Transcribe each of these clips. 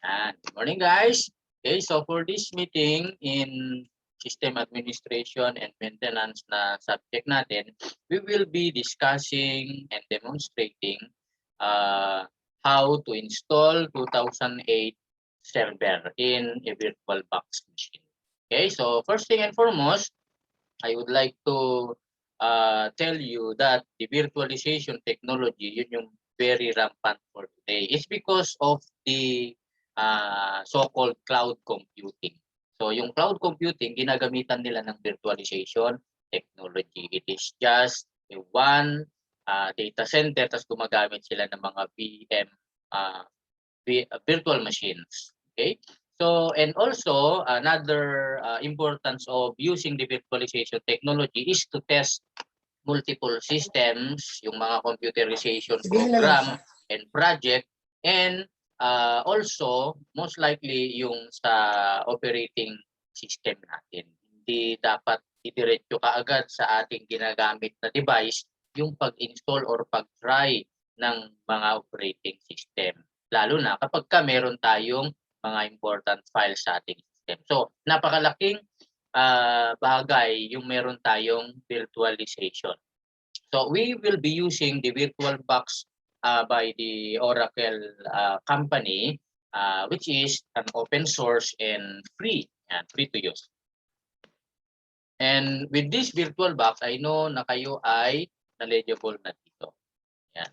Good morning, guys. Okay, so for this meeting in System Administration and Maintenance na subject natin, we will be discussing and demonstrating how to install 2008 server in a VirtualBox machine. Okay, so first thing and foremost, I would like to tell you that the virtualization technology, yun yung very rampant for today. It's because of the so-called cloud computing. So yung cloud computing, ginagamitan nila ng virtualization technology. It is just one data center, tapos gumagamit sila ng mga virtual machines. Okay? So, and also another importance of using the virtualization technology is to test multiple systems, yung mga computerization program and project, and also most likely yung sa operating system natin. Hindi dapat idiretso kaagad sa ating ginagamit na device yung pag-install or pag-try ng mga operating system. Lalo na kapag meron tayong mga important files sa ating system. So, napakalaking bagay yung meron tayong virtualization. So we will be using the VirtualBox by the Oracle company, which is an open source and free to use. And with this VirtualBox, I know na kayo ay knowledgeable na dito. Yan.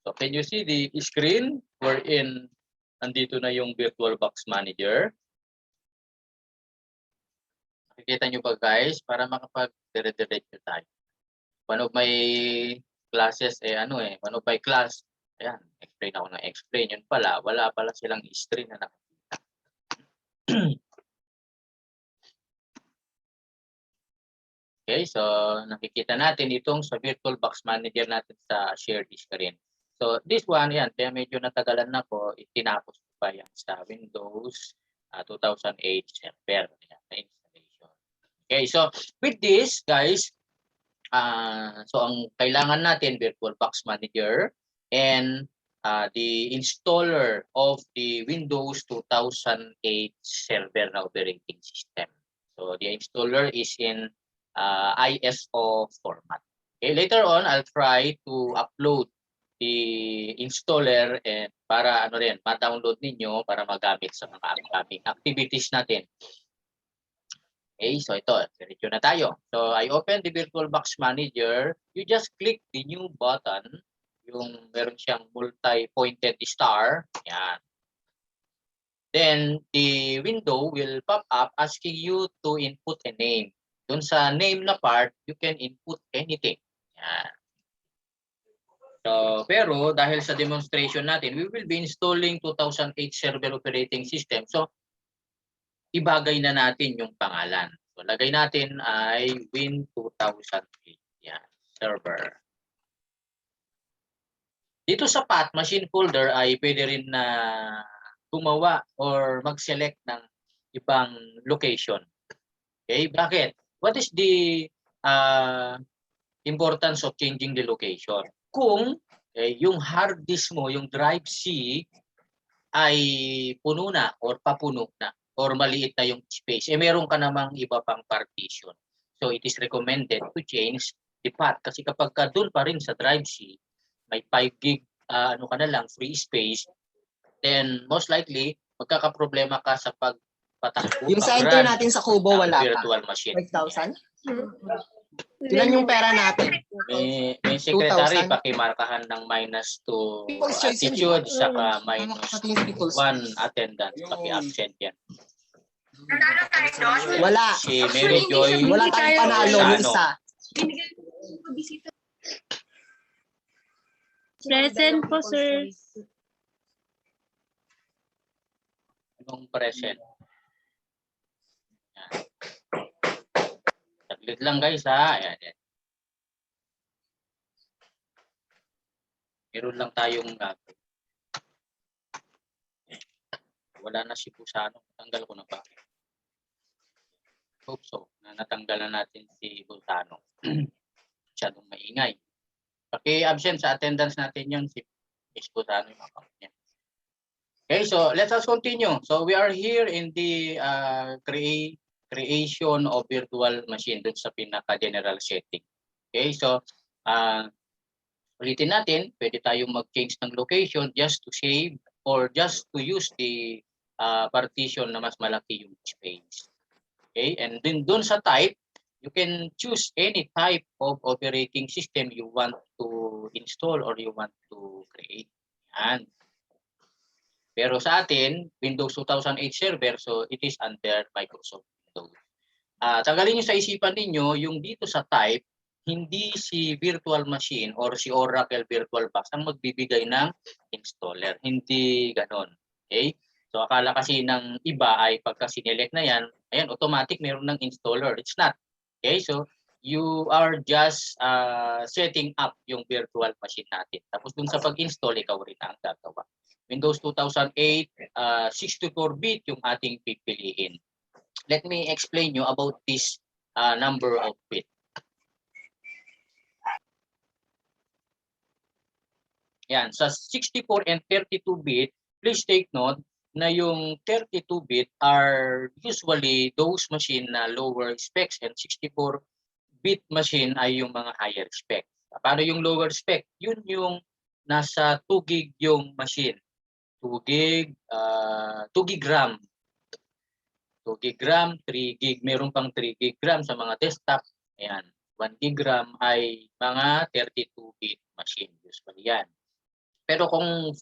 So can you see the screen wherein nandito na yung VirtualBox Manager? Nakikita nyo ba guys para makapag-dire-diretso tayo? One of my classes one of my class, ayan, explain ako ng explain. Yun pala, wala pala silang screen na nakikita. Okay, so nakikita natin itong sa VirtualBox Manager natin sa shared screen. So this one, yan, kaya medyo natagalan na ko, itinapos ko pa yan sa Windows 2008 server. Yan, na installation. Okay, so with this, guys, so ang kailangan natin, VirtualBox Manager and the installer of the Windows 2008 server na operating system. So the installer is in ISO format. Okay, later on, I'll try to upload the installer and para ma-download ninyo para magamit sa mga upcoming activities natin. Okay, so ito, diretso na tayo. So I open the VirtualBox Manager. You just click the new button, yung meron siyang multi-pointed star. Yan. Then the window will pop up asking you to input a name. Doon sa name na part, you can input anything. Yan. So, pero dahil sa demonstration natin, we will be installing 2008 server operating system. So, ibagay na natin yung pangalan. So, lagay natin ay Win 2008. Yan, server. Dito sa path machine folder ay pwede rin na gumawa or mag-select ng ibang location. Okay, bakit? What is the importance of changing the location? Kung yung hard disk mo, yung drive C ay puno na or papuno na or maliit na yung space, meron ka namang iba pang partition. So it is recommended to change the path kasi kapag ka doon pa rin sa drive C, may 5 gig free space, then most likely magkakaproblema ka sa pagpatakbo. Yung center natin sa Kubo wala virtual pa. machine. 5,000? Ilan yung pera natin? May secretary pakimarkahan ng -2 attitude saka -1 attendance paki-absent yan. Wala. Si Mary Joy wala tayong panalo yung isa. Present po, sir. Anong present? Yan. Saglit lang guys ha. Ayan, ayan. Meron lang tayong gagawin. Wala na si Busano. Tanggal ko na ba? Hope so. Natanggal na natin si Busano. Masyadong maingay. Paki-absent sa attendance natin yung si Busano yung account niya. Okay, so let us continue. So we are here in the creation of virtual machine dun sa pinaka-general setting. Okay, so ulitin natin, pwede tayong mag-change ng location just to save or just to use the partition na mas malaki yung space. Okay, and then dun sa type, you can choose any type of operating system you want to install or you want to create. Yan. Pero sa atin, Windows 2008 server, so it is under Microsoft Windows. Tanggalin nyo sa isipan ninyo, yung dito sa type, hindi si virtual machine or si Oracle VirtualBox ang magbibigay ng installer. Hindi ganon. Okay? So akala kasi ng iba ay pagka sinelect na yan, ayan, automatic meron ng installer. It's not. Okay? So you are just setting up yung virtual machine natin. Tapos dun sa pag-install, ikaw rin ang gagawa. Windows 2008, 64-bit yung ating pipiliin. Let me explain you about this number of bit. Yan, sa 64 and 32-bit, please take note na yung 32-bit are usually those machine na lower specs and 64-bit machine ay yung mga higher spec. Paano yung lower spec? Yun yung nasa 2 gig yung machine. 2 gig, 2 gig RAM. 2 gig RAM, 3 gig, meron pang 3 gig RAM sa mga desktop. Ayan, 1 gig RAM ay mga 32-bit machine. Usually yan. Pero kung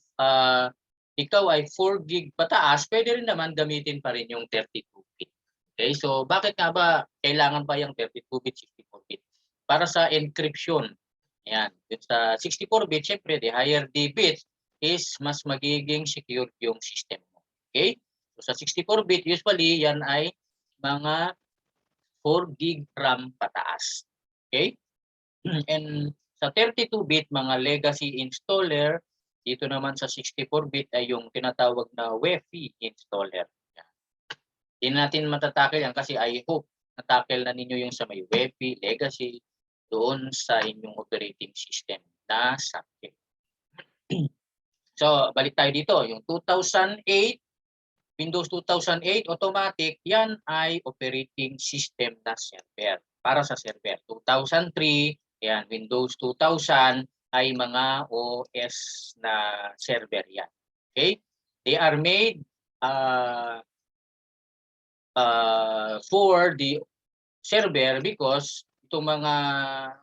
ikaw ay 4 gig pataas, pwede rin naman gamitin pa rin yung 32-bit. Okay, so bakit nga ba kailangan pa yung 32-bit, 64-bit? Para sa encryption. Ayan, sa 64-bit, syempre, the higher the bits is mas magiging secure yung system mo. Okay? So sa 64-bit, usually yan ay mga 4 gig RAM pataas. Okay? And sa 32-bit, mga legacy installer, dito naman sa 64-bit ay yung tinatawag na UEFI installer. Hindi natin matatakil yan kasi I hope natakil na ninyo yung sa may UEFI, legacy, doon sa inyong operating system na subject. So, balik tayo dito. Yung 2008, Windows 2008 automatic, yan ay operating system na server. Para sa server. 2003, yan, Windows 2000 ay mga OS na server yan. Okay? They are made for the server because itong mga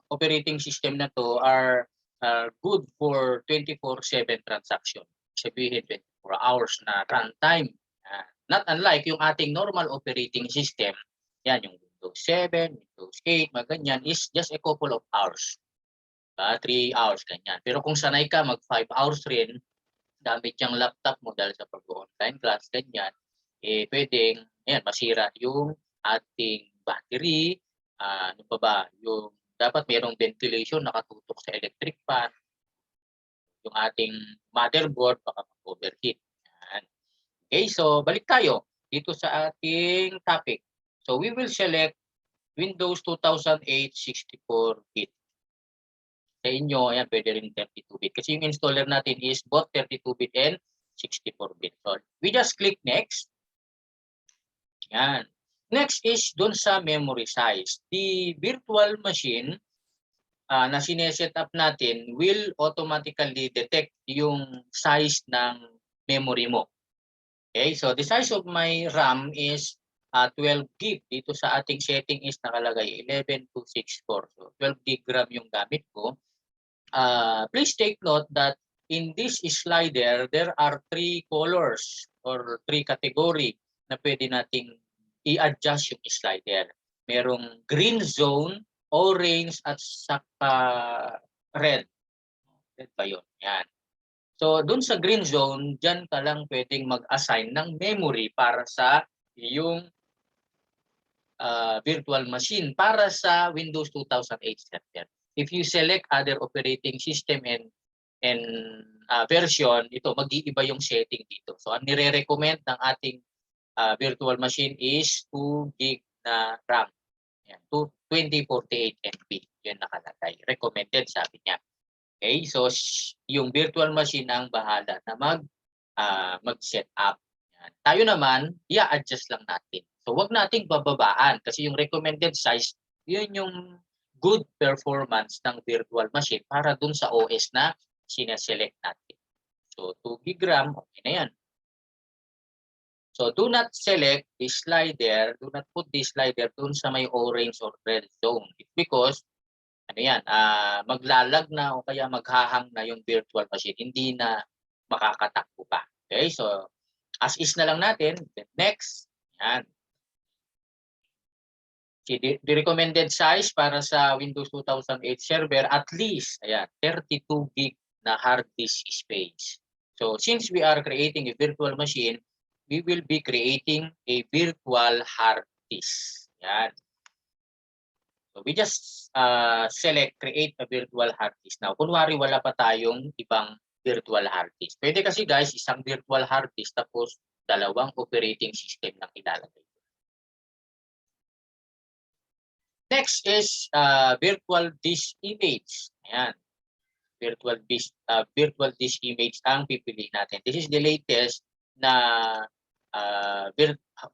operating system na to are good for 24/7 transaction. Sabihin 24 hours na runtime. Not unlike yung ating normal operating system, yan yung Windows 7, Windows 8, mga ganyan is just a couple of hours. 3 hours, ganyan. Pero kung sanay ka mag 5 hours rin, gamit yung laptop mo dahil sa pag-online class, ganyan, eh pwedeng yan, masira yung ating battery, ano pa ba, yung dapat mayroong ventilation nakatutok sa electric fan, yung ating motherboard baka mag-overheat. Yan. Okay, so balik tayo dito sa ating topic. So we will select Windows 2008 64-bit. Sa inyo, ayan, pwede rin 32-bit. Kasi yung installer natin is both 32-bit and 64-bit. So we just click next. Yan. Next is doon sa memory size. The virtual machine na sineset up natin will automatically detect yung size ng memory mo. Okay, so the size of my RAM is 12 gig. Dito sa ating setting is nakalagay 11264. So 12 gig RAM yung gamit ko. Please take note that in this slider, there are 3 colors or 3 category na pwede nating i-adjust yung slider. Merong green zone, orange, at saka red. Red ba yun? Yan. So, dun sa green zone, dyan ka lang pwedeng mag-assign ng memory para sa yung virtual machine para sa Windows 2008 server. If you select other operating system and version, ito mag-iiba yung setting dito. So, ang nire-recommend ng ating virtual machine is 2 gig na RAM. Yan, 2048 MB. Yun nakalagay. Recommended, sabi niya. Okay, so yung virtual machine ang bahala na mag-set up. Yan. Tayo naman, i-adjust lang natin. So wag nating bababaan kasi yung recommended size, yun yung good performance ng virtual machine para dun sa OS na sineselect natin. So 2 gig RAM, okay na yan. So do not select the slider, do not put the slider dun sa may orange or red zone. It's because ano yan, maglalag na o kaya maghahang na yung virtual machine, hindi na makakatakbo pa. Okay, so as is na lang natin. Then next, yan. The recommended size para sa Windows 2008 server, at least, ayan, 32 gig na hard disk space. So since we are creating a virtual machine, we will be creating a virtual hard disk. Yan. So we just select create a virtual hard disk. Now, kunwari wala pa tayong ibang virtual hard disk. Pwede kasi guys, isang virtual hard disk tapos dalawang operating system lang ilalagay. Next is virtual disk image. Ayan. Virtual disk image ang pipili natin. This is the latest na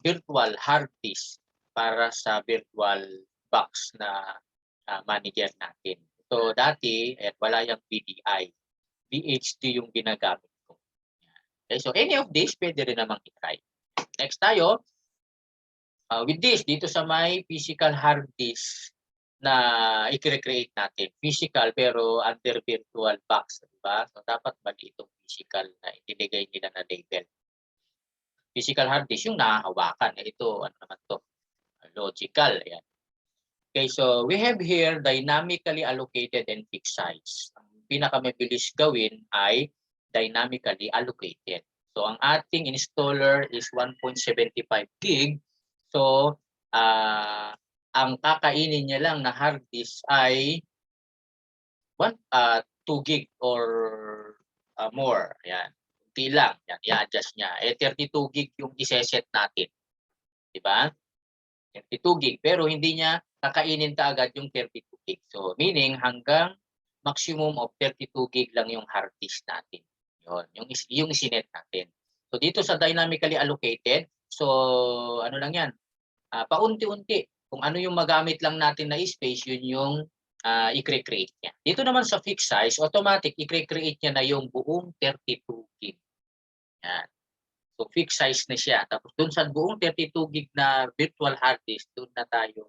virtual hard disk para sa virtual box na manager natin. So dati, wala yung VDI. VHD yung ginagamit ko. Okay, so any of this, pwede rin namang i-try. Next tayo, with this, dito sa may physical hard disk na i-create natin. Physical pero under virtual box. Diba? So dapat mali itong physical na itinigay nila na label. Physical hard disk yung nahahawakan. Ito, ano naman to? Logical. Ayan. Okay, so we have here dynamically allocated and fixed size. Ang pinakamabilis gawin ay dynamically allocated. So ang ating installer is 1.75 gig. So ang kakainin niya lang na hard disk ay 2 gig or more. Ayan. Kunti lang. Yan, i-adjust niya. 32 gig yung iseset natin. Diba? 32 gig. Pero hindi niya kakainin kaagad yung 32 gig. So, meaning hanggang maximum of 32 gig lang yung hard disk natin. Yun, yung isinet natin. So, dito sa dynamically allocated, so ano lang yan, paunti-unti. Kung ano yung magamit lang natin na space, yun yung i-create niya. Dito naman sa fixed size, automatic, i-create niya na yung buong 32 gig. Yan. So fixed size na siya. Tapos dun sa buong 32 gig na virtual hard disk, doon na tayo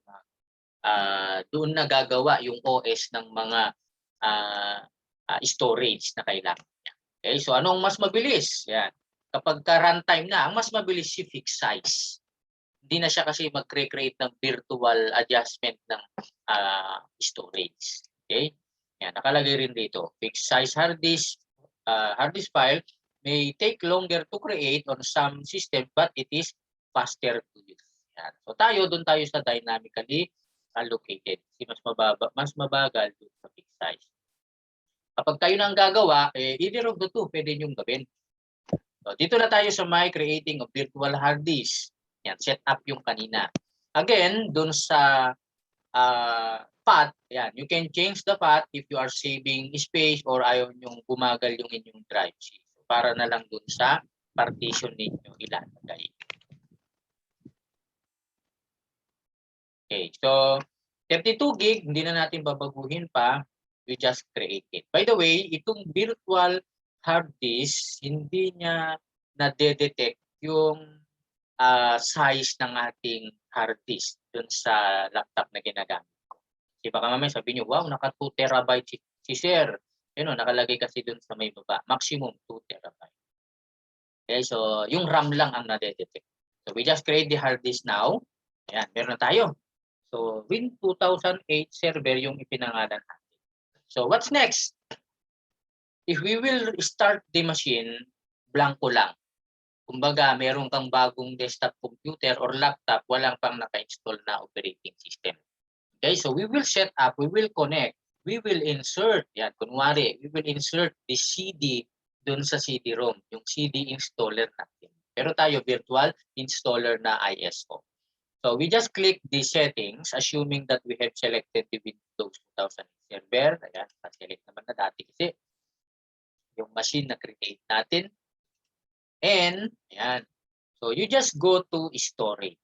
doon na gagawa yung OS ng mga storage na kailangan niya. Okay, so anong mas mabilis? Yan. Kapag runtime na, ang mas mabilis si fixed size. Hindi na siya kasi mag-create ng virtual adjustment ng storage. Okay? Yan, nakalagay rin dito. Fixed size hard disk file may take longer to create on some system but it is faster to use. Yan. So doon tayo sa dynamically allocated. Kasi mas mabagal doon sa fixed size. Kapag kayo na ang gagawa, either of the two, pwede niyong gawin. So dito na tayo sa my creating of virtual hard disk. Yan, set up yung kanina. Again, doon sa path, yan, you can change the path if you are saving space or ayaw yung bumagal yung inyong drive. Para na lang doon sa partition ninyo ilalagay. Okay, so 32 gig, hindi na natin babaguhin pa. We just create it. By the way, itong virtual hard disk, hindi niya na-detect yung size ng ating hard disk dun sa laptop na ginagamit ko. Kasi baka mamaya sabihin nyo, wow, naka 2 terabyte si Sir. Yun, nakalagay kasi dun sa may baba, maximum 2 terabyte. Okay, so yung RAM lang ang na-detect. So we just create the hard disk now. Ayan, meron na tayo. So Win 2008 server yung ipinangalan natin. So what's next? If we will start the machine, blanco lang. Kumbaga, meron kang bagong desktop computer or laptop, walang pang naka-install na operating system. Okay, so we will set up, we will connect, we will insert, yan, kunwari, we will insert the CD dun sa CD-ROM, yung CD installer natin. Pero tayo, virtual installer na ISO. So we just click the settings, assuming that we have selected the Windows 2000 server. Ayan, select naman na dati kasi yung machine na create natin. And, ayan. So, you just go to storage.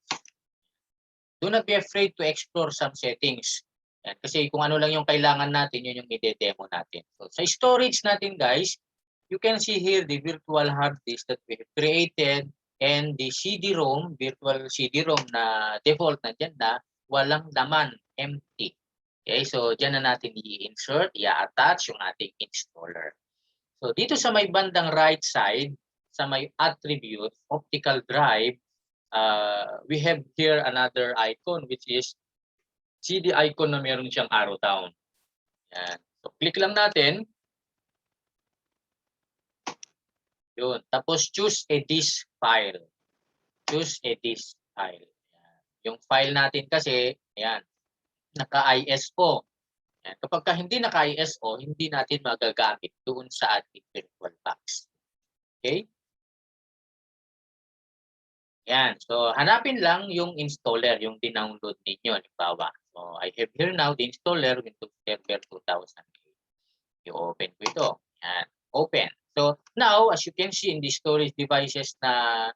Do not be afraid to explore some settings. Ayan. Kasi kung ano lang yung kailangan natin, yun yung i-demo natin. So, sa storage natin, guys, you can see here the virtual hard disk that we have created and the CD-ROM, virtual CD-ROM na default na dyan na walang laman, empty. Okay, so dyan na natin i-insert, i-attach yung ating installer. So dito sa may bandang right side, sa may attribute, optical drive, we have here another icon which is CD icon na meron siyang arrow down. Yan. So click lang natin. Yun. Tapos choose a disk file. Choose a disk file. Yan. Yung file natin kasi, ayan, naka-ISO. Yan. Kapag hindi naka-ISO, hindi natin magagamit doon sa ating virtual box. Okay? Yan. So, hanapin lang yung installer, yung dinownload ninyo. Halimbawa. So, I have here now the installer Windows Server 2008. I-open ko ito. Yan. Open. So, now, as you can see in the storage devices na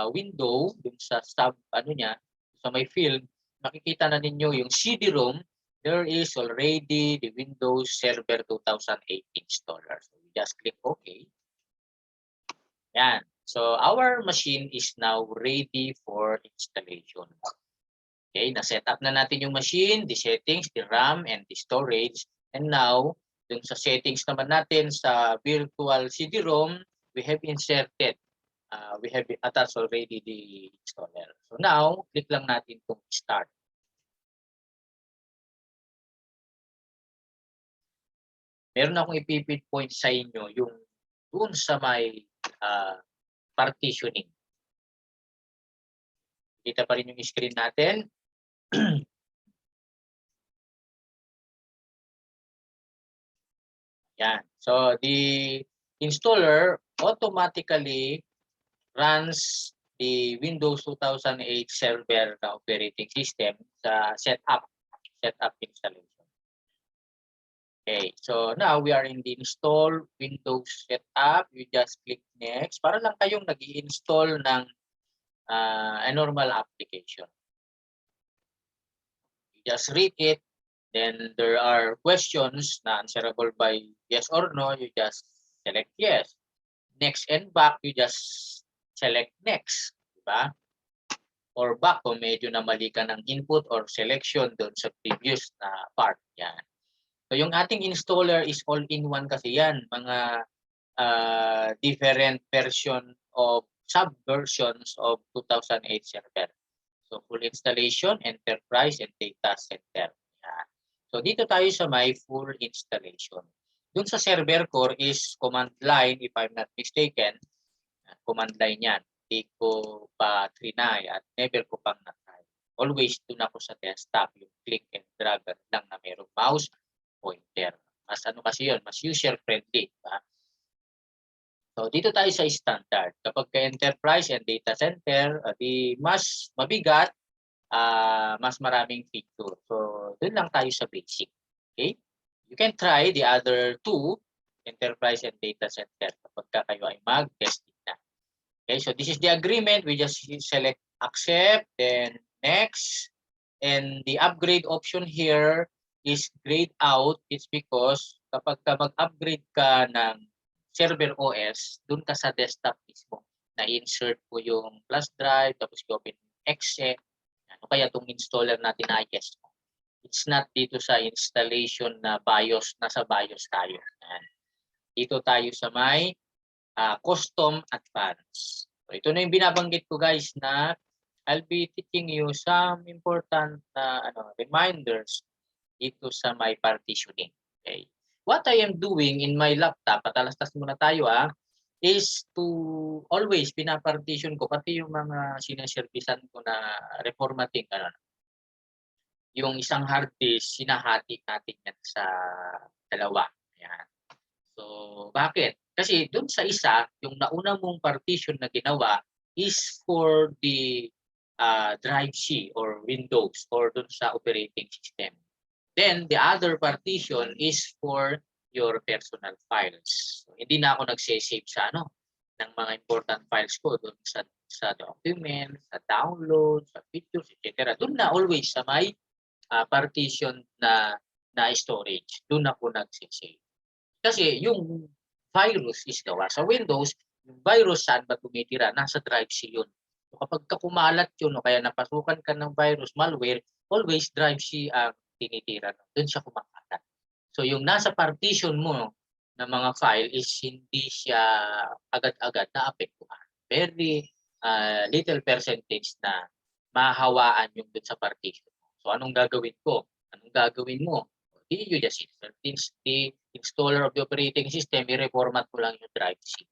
window, dun sa sub, sa may field, makikita na ninyo yung CD-ROM. There is already the Windows Server 2008 installer. So, we just click OK. Yan. So, our machine is now ready for installation. Okay, na-set up na natin yung machine, the settings, the RAM, and the storage. And now, dun sa settings naman natin sa virtual CD-ROM, we have inserted, we have attached already the installer. So now, click lang natin itong start. Meron akong ipipinpoint sa inyo yung dun sa may partitioning. Kita pa rin yung screen natin. Yan. So the installer automatically runs the Windows 2008 server na operating system sa setup installation. Okay, so now we are in the install Windows setup. You just click next para lang kayong nag-i-install ng a normal application. You just read it, then there are questions na answerable by yes or no. You just select yes. Next and back, you just select next, diba? Or back kung medyo na mali ka ng input or selection doon sa previous na part. Yan. So yung ating installer is all-in-one kasi yan, mga different version of subversions of 2008 server. So full installation, enterprise, and data center. Yan. So dito tayo sa my full installation. Dun sa server core is command line, if I'm not mistaken. Command line yan. Hindi ko pa trinay at never ko pang natry. Always dun ako sa desktop, yung click and drag lang na mayroong mouse pointer. Mas kasi yun, mas user-friendly. Diba? So dito tayo sa standard. Kapag ka-enterprise and data center, di mas mabigat, mas maraming feature. So dun lang tayo sa basic. Okay? You can try the other two, enterprise and data center, kapag kayo ay mag-testing na. Okay, so this is the agreement. We just select accept, then next. And the upgrade option here is grayed out. It's because kapag mag-upgrade ka ng server OS, dun ka sa desktop mismo. Na-insert po yung flash drive, tapos open exe. Ano kaya itong installer natin na yes. It's not dito sa installation na BIOS, nasa BIOS tayo. Dito tayo sa may custom advanced. So ito na yung binabanggit ko guys na I'll be teaching you some important reminders dito sa my partitioning. Okay. What I am doing in my laptop, patalastas muna tayo is to always pinapartition ko pati yung mga sinaservisan ko na reformatting yung isang hard disk, sinahati natin yan sa dalawa. Ayan. So, bakit? Kasi dun sa isa, yung nauna mong partition na ginawa is for the drive C or Windows or dun sa operating system. Then, the other partition is for your personal files. So, hindi na ako nagse-save sa ng mga important files ko doon sa documents, sa download, sa pictures, etc. Doon na always sa may partition na storage. Doon ako nagsisave. Kasi yung virus is gawa sa Windows, yung virus saan ba tumitira? Nasa drive C yun. So kapag kumalat yun o kaya napasukan ka ng virus, malware, always drive C ang tinitira. Doon siya kumakalat. So yung nasa partition mo na mga file is hindi siya agad-agad na apektuhan. Very little percentage na mahawaan yung doon sa partition. So anong gagawin ko? Anong gagawin mo? You just insert the installer of the operating system, i-reformat mo lang yung drive C.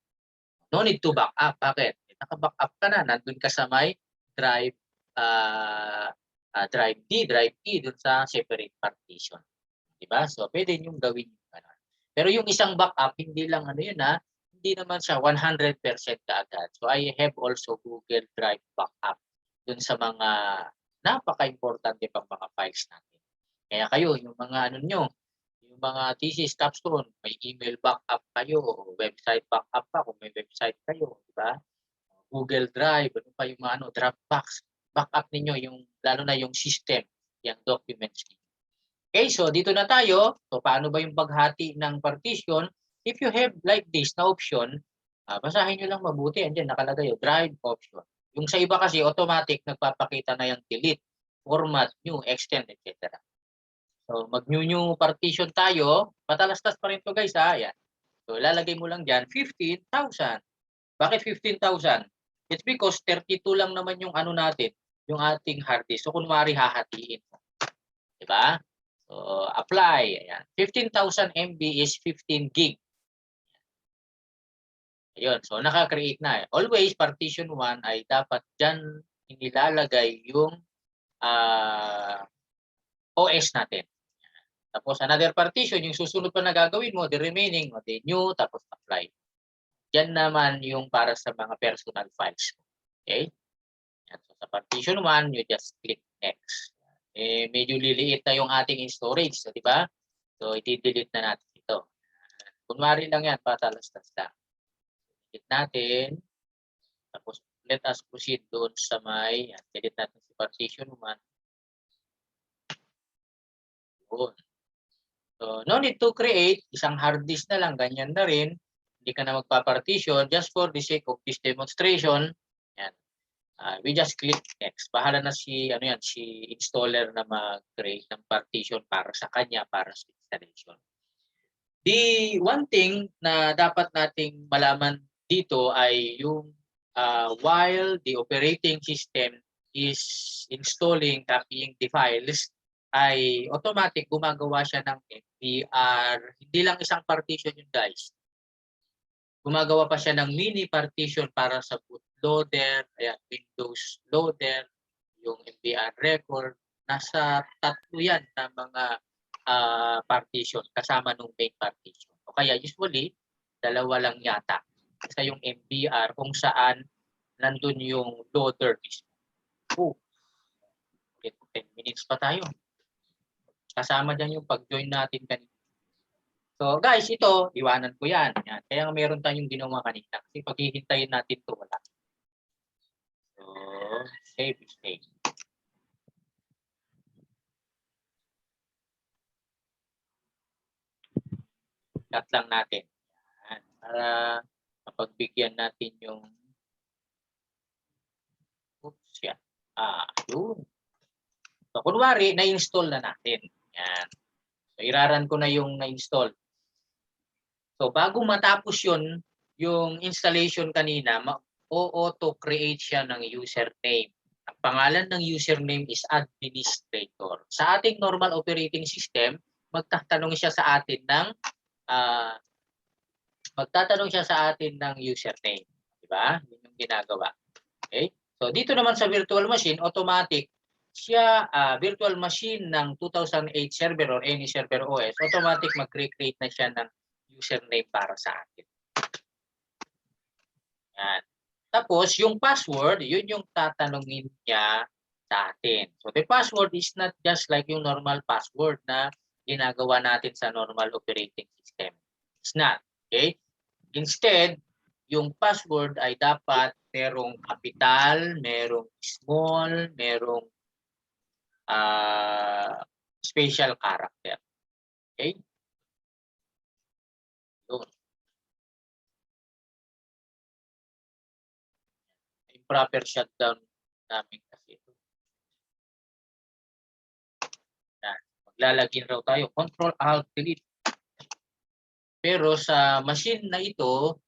No need to back up. Bakit? Naka-back up ka na, nandun ka sa may drive drive D, drive E dun sa separate partition. Diba? So pwede nyo gawin yung ganun. Pero yung isang backup, hindi lang ano yun hindi naman siya 100% kaagad. So I have also Google Drive backup dun sa mga napaka-importante pang mga files natin. Kaya kayo, yung mga ano nyo, yung mga thesis, capstone, may email backup kayo, website backup pa kung may website kayo, di ba? Google Drive, ano pa yung mga Dropbox, backup ninyo, yung, lalo na yung system, yung documents ninyo. Okay, so dito na tayo. So paano ba yung paghati ng partition? If you have like this na option, basahin nyo lang mabuti. Andiyan nakalagay yung drive option. Yung sa iba kasi automatic nagpapakita na yung delete, format, new, extend, etc. So mag-new partition tayo. Patalastas pa rin to guys Yan. So lalagay mo lang dyan 15,000. Bakit 15,000? It's because 32 lang naman yung ano natin, yung ating hard disk. So kunwari hahatiin mo. Diba? So, apply. Ayan. 15,000 MB is 15 gig. Ayun. So, naka-create na. Always, partition 1 ay dapat dyan inilalagay yung OS natin. Tapos, another partition, yung susunod pa na gagawin mo, the remaining, the new, tapos apply. Yan naman yung para sa mga personal files. Okay? Yan. So, sa partition 1, you just click next. Medyo liliit na yung ating storage, so, di ba? So, i-delete na natin ito. Kunwari lang yan, patalastas lang. Delete natin. Tapos, let us proceed doon sa may, delete natin si partition 1. Doon. So, no need to create. Isang hard disk na lang, ganyan na rin. Hindi ka na magpa-partition. Just for the sake of this demonstration, yan. We just click next. Bahala na si installer na mag-create ng partition para sa kanya, para sa installation. The one thing na dapat nating malaman dito ay yung while the operating system is installing, copying the files, ay automatic gumagawa siya ng MBR. Hindi lang isang partition yun guys. Gumagawa pa siya ng mini partition para sa bootloader, Windows loader, yung MBR record. Nasa 3 yan na mga partition kasama nung main partition. O kaya usually, 2 lang yata. Kasi yung MBR kung saan nandun yung loader mismo. 10 minutes pa tayo. Kasama dyan yung pag-join natin kanina. So guys, ito, iwanan ko yan. Kaya meron tayong ginawa kanina. Kasi paghihintayin natin ito, wala. So, save. Cut lang natin. Yan. Para mapagbigyan natin yung yan. Yun. So, kunwari, na-install na natin. Yan. So, iraran ko na yung na-install. So, bago matapos yun, yung installation kanina, auto-create siya ng username. Ang pangalan ng username is administrator. Sa ating normal operating system, magtatanong siya sa atin ng username. Diba? Yun yung ginagawa. Okay? So, dito naman sa virtual machine, automatic siya, virtual machine ng 2008 server or any server OS, automatic mag-create na siya ng username para sa atin. Yan. Tapos, yung password, yun yung tatanungin niya sa atin. So, the password is not just like yung normal password na ginagawa natin sa normal operating system. It's not. Okay? Instead, yung password ay dapat merong capital, merong small, merong special character. Okay? Yun. Improper shutdown namin kasi ito. Yan. Maglalagin raw tayo, Control Alt Delete. Pero sa machine na ito,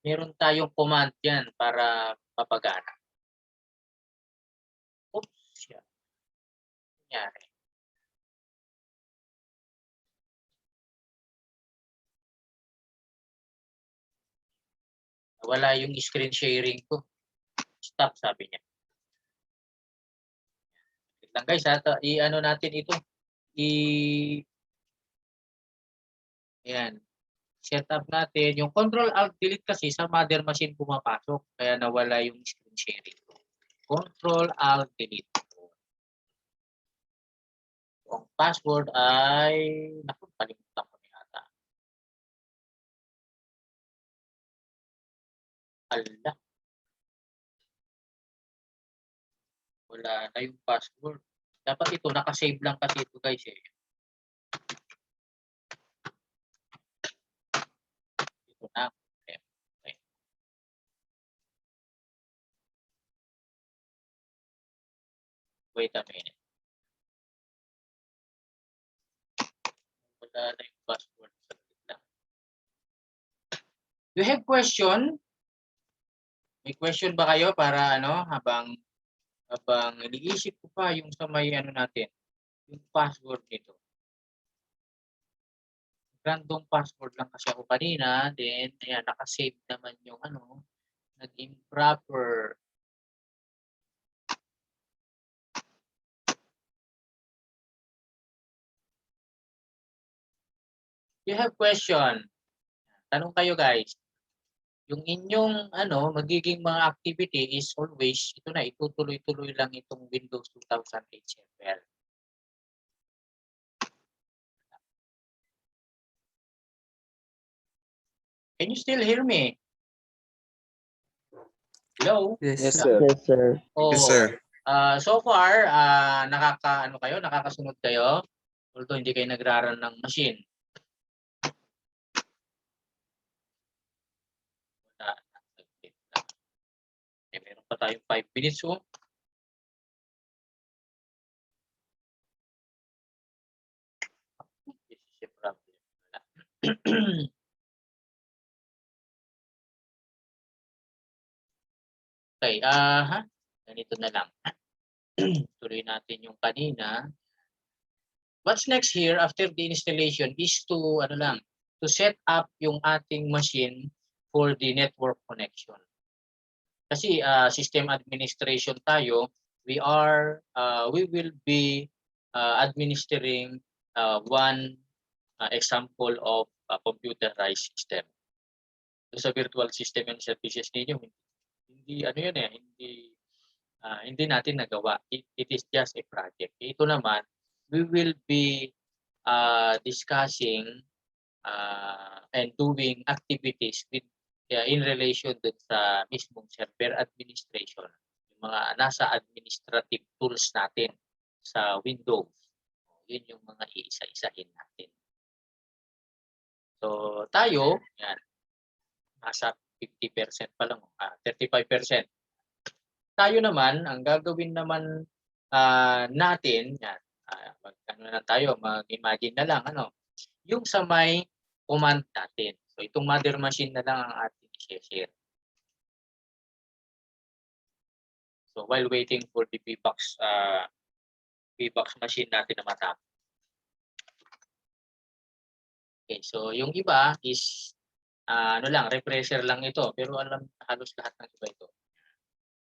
meron tayong command yan para mapagana. Oops, yan. Nangyari. Wala yung screen sharing ko. Stop, sabi niya. Wait lang guys, i-ano natin ito. Ayan. Set up natin. Yung Control Alt Delete kasi sa mother machine pumapasok. Kaya nawala yung screen sharing. Control Alt Delete. Ang password ay naku, kalimutan ko na yata. Ala. Wala na yung password. Dapat ito, nakasave lang kasi ito guys eh. Ito na. Okay. Okay. Wait a minute. Wala na yung password. You have question? May question ba kayo para ano habang iniisip ko pa yung sa may ano natin, yung password nito. Random password lang kasi ako kanina, then ayan, nakasave naman yung ano, nag-improper. You have question? Tanong kayo guys. Yung inyong ano, magiging mga activity is always, ito na, itutuloy-tuloy lang itong Windows 2008 server. Can you still hear me? Hello? Yes, sir. Yes, sir. Oh, Yes, sir. so far, nakakasunod kayo? Although hindi kayo nagraran ng machine. Meron pa tayong 5 minutes. Oh. This is a problem. Okay, ganito na lang. Tuloy natin yung kanina. What's next here after the installation is to to set up yung ating machine for the network connection. Kasi system administration tayo, we will be administering one example of a computerized system. So, sa virtual system and services ninyo, hindi ano yun eh, hindi natin nagawa. It is just a project. Ito naman, we will be discussing and doing activities with in relation dun sa mismong server administration, yung mga nasa administrative tools natin sa Windows. Yun yung mga iisa-isahin natin. So tayo, yan, nasa 50% pa lang, 35%. Tayo naman, ang gagawin naman natin, yan, mag-imagine na lang, yung sa may command natin. So itong mother machine na lang ang ating i-share. So while waiting for the VBox machine natin na matapos. Okay, so yung iba is refresher lang ito, pero halos lahat ng iba ito.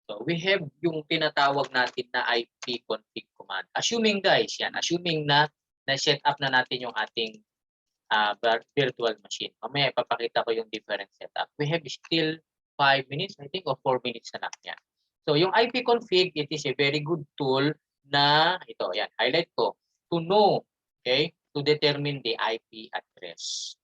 So we have yung tinatawag natin na IP config command. Assuming guys, assuming na set up na natin yung ating virtual machine. Mamaya ipapakita ko yung different setup. We have still 5 minutes, I think, or 4 minutes na lang yan. So yung IP config, it is a very good tool na ito, yan, highlight ko, to know, okay, to determine the IP address.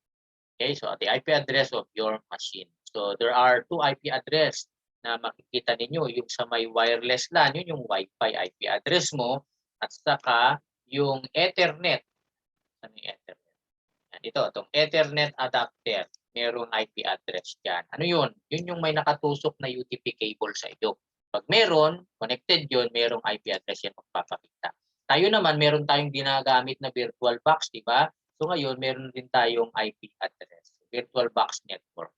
Okay, so the IP address of your machine. So there are two IP address na makikita ninyo, yung sa may wireless LAN, yun yung Wi-Fi IP address mo, at saka yung Ethernet. Ano yung Ethernet? Yan, itong Ethernet adapter, merong IP address dyan. Ano yun? Yun yung may nakatusok na UTP cable sa iyo. Pag meron, connected yun, merong IP address yan magpapakita. Tayo naman, meron tayong ginagamit na virtual box, di ba? So ngayon, meron din tayong IP address, virtual box network.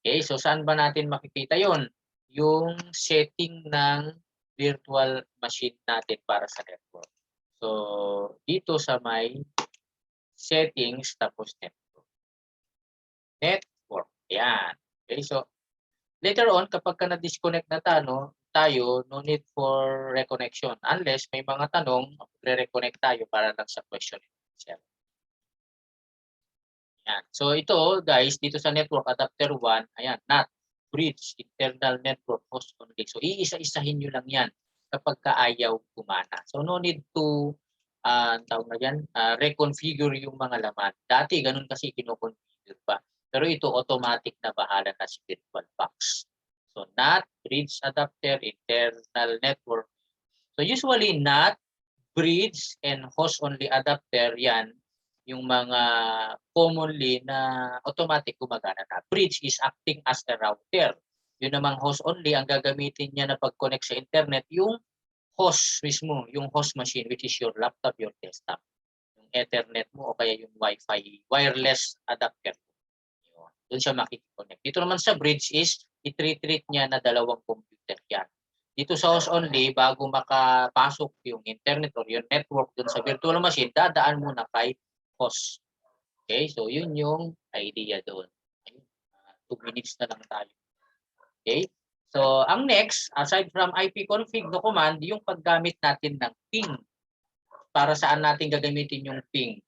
Okay, so saan ba natin makikita yon? Yung setting ng virtual machine natin para sa network. So, dito sa may settings tapos network. Network. Yan. Okay, so later on, kapag ka na-disconnect na tayo, no need for reconnection. Unless may mga tanong, re-reconnect tayo para lang sa question itself. Yan. So ito guys, dito sa network adapter 1, ayan, NAT, bridge, internal network, host only. So iisa-isahin nyo lang yan kapag kaayaw gumana. So no need to tawag na yan, reconfigure yung mga laman. Dati ganun kasi kinoconfigure pa. Pero ito automatic na bahala na si virtual box. So NAT, bridge adapter, internal network. So usually NAT, bridge, and host only adapter, yan yung mga commonly na automatic gumagana na. Bridge is acting as a router. Yun namang host only, ang gagamitin niya na pag-connect sa internet, yung host mismo, yung host machine, which is your laptop, your desktop. Yung Ethernet mo o kaya yung Wi-Fi, wireless adapter. Doon siya makikonnect. Dito naman sa bridge is, i-treat niya na dalawang computer yan. Dito sa host only, bago makapasok yung internet or yung network doon sa virtual machine, dadaan muna kay host. Okay, so yun yung idea doon. 2 minutes na lang tayo. Okay, so ang next, aside from ipconfig no command, yung paggamit natin ng ping. Para saan natin gagamitin yung ping?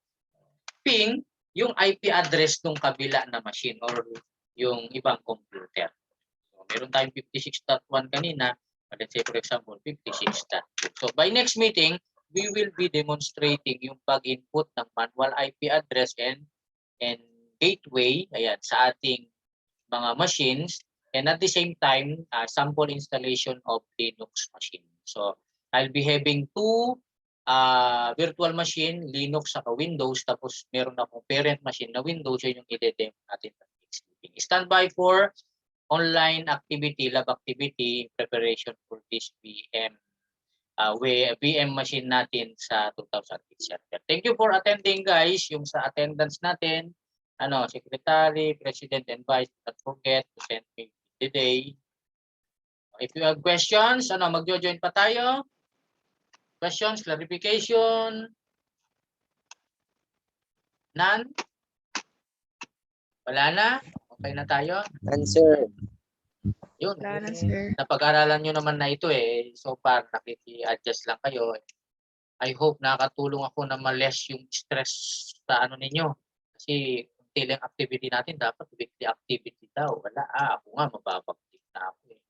Ping, yung IP address ng kabila na machine or yung ibang computer. So, meron tayong 56.1 kanina, let's say for example 56.2. So by next meeting, we will be demonstrating yung pag-input ng manual IP address and gateway, ayan, sa ating mga machines, and at the same time, sample installation of Linux machine. So I'll be having two virtual machine, Linux saka Windows, tapos meron akong parent machine na Windows, yun yung i-demo natin. Stand by for online activity, lab activity, preparation for this VM VM machine natin sa 2008 server. Thank you for attending guys, yung sa attendance natin, Secretary, President, and Vice, don't forget to send me today. If you have questions, magjo-join pa tayo? Questions, clarification? None? Wala na? Okay na tayo? Answer. Yun. Wala na, sir. Napag-aralan nyo naman na ito eh. So far, nakiki-adjust lang kayo. I hope nakakatulong ako na ma-less yung stress sa ninyo. Kasi daily activity natin, dapat weekly activity daw. Wala, ako nga, mababagtik na ako eh.